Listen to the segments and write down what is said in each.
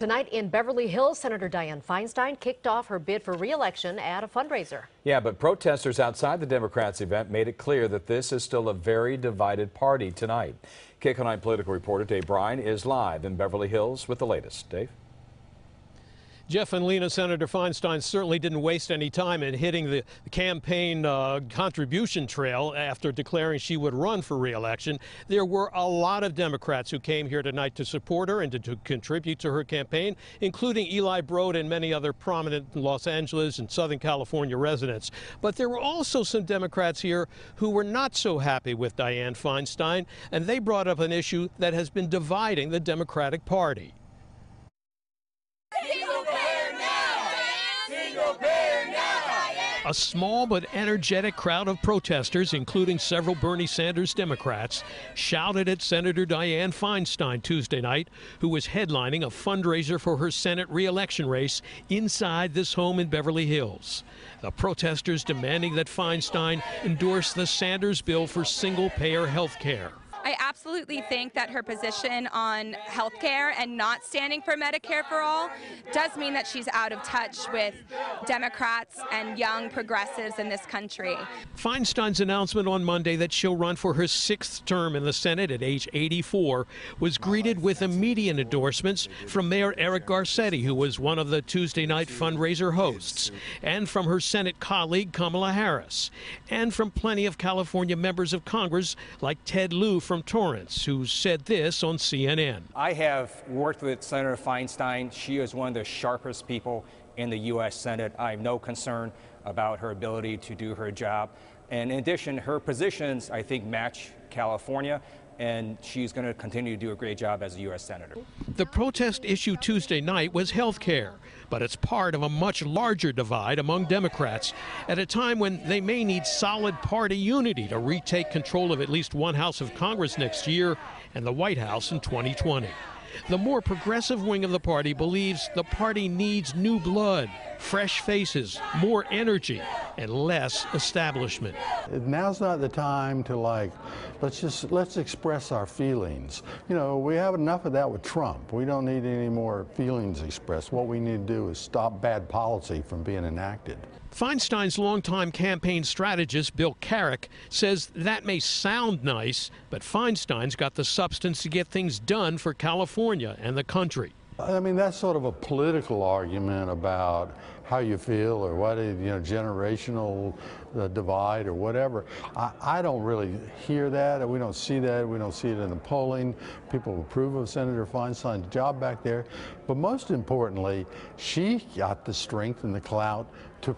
Tonight in Beverly Hills, Senator Dianne Feinstein kicked off her bid for re-election at a fundraiser. Yeah, but protesters outside the Democrats' event made it clear that this is still a very divided party tonight. KCAL9 political reporter Dave Bryan is live in Beverly Hills with the latest. Dave? Jeff and Lena, Senator Feinstein certainly didn't waste any time in hitting the campaign contribution trail after declaring she would run for re-election. There were a lot of Democrats who came here tonight to support her and to contribute to her campaign, including Eli Broad and many other prominent Los Angeles and Southern California residents. But there were also some Democrats here who were not so happy with Dianne Feinstein, and they brought up an issue that has been dividing the Democratic Party. A small but energetic crowd of protesters, including several Bernie Sanders Democrats, shouted at Senator Dianne Feinstein Tuesday night, who was headlining a fundraiser for her Senate re-election race inside this home in Beverly Hills. The protesters demanding that Feinstein endorse the Sanders bill for single-payer health care. I absolutely think that her position on health care and not standing for Medicare for all does mean that she's out of touch with Democrats and young progressives in this country. Feinstein's announcement on Monday that she'll run for her 6th term in the Senate at age 84 was greeted with immediate endorsements from Mayor Eric Garcetti, who was one of the Tuesday night fundraiser hosts, and from her Senate colleague Kamala Harris, and from plenty of California members of Congress like Ted Lieu from Torrance, who said this on CNN. I have worked with Senator Feinstein. She is one of the sharpest people in the U.S. Senate. I have no concern about her ability to do her job. And in addition, her positions, I think, match California, and she's going to continue to do a great job as a U.S. Senator. The protest issue Tuesday night was health care, but it's part of a much larger divide among Democrats at a time when they may need solid party unity to retake control of at least one House of Congress next year and the White House in 2020. The more progressive wing of the party believes the party needs new blood, fresh faces, more energy, and less establishment. Now's not the time to let's express our feelings. You know, we have enough of that with Trump. We don't need any more feelings expressed. What we need to do is stop bad policy from being enacted. Feinstein's longtime campaign strategist, Bill Carrick, says that may sound nice, but Feinstein's got the substance to get things done for California and the country. I mean, that's sort of a political argument about how you feel or what, generational divide or whatever. I don't really hear that. We don't see that. We don't see it in the polling. People approve of Senator Feinstein's job back there. But most importantly, she got the strength and the clout to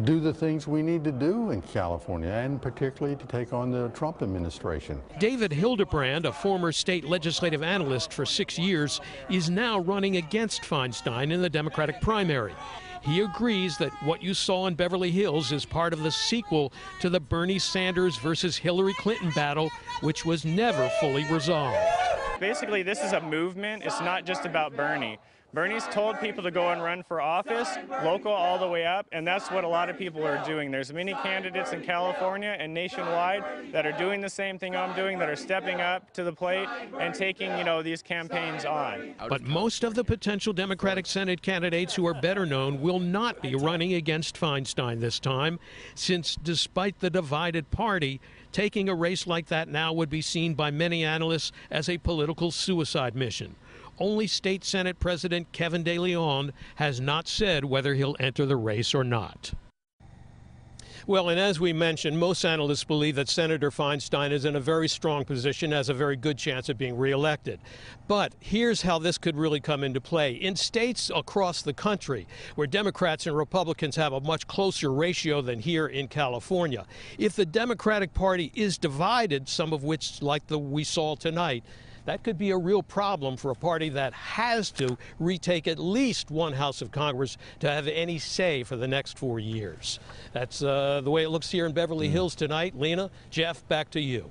do the things we need to do in California, and particularly to take on the Trump administration. David Hildebrand, a former state legislative analyst for 6 years, is now running against Feinstein in the Democratic primary. He agrees that what you saw in Beverly Hills is part of the sequel to the Bernie Sanders versus Hillary Clinton battle, which was never fully resolved. Basically, this is a movement. It's not just about Bernie. Bernie's told people to go and run for office, local all the way up, and that's what a lot of people are doing. There's many candidates in California and nationwide that are doing the same thing I'm doing, that are stepping up to the plate and taking, these campaigns on. But most of the potential Democratic Senate candidates who are better known will not be running against Feinstein this time, since despite the divided party, taking a race like that now would be seen by many analysts as a political suicide mission. Only State Senate President Kevin De Leon has not said whether he'll enter the race or not. Well, and as we mentioned, most analysts believe that Senator Feinstein is in a very strong position, has a very good chance of being reelected. But here's how this could really come into play. In states across the country where Democrats and Republicans have a much closer ratio than here in California, if the Democratic Party is divided, some of which, like we saw tonight, that could be a real problem for a party that has to retake at least one House of Congress to have any say for the next 4 years. That's the way it looks here in Beverly Hills tonight. Lena, Jeff, back to you.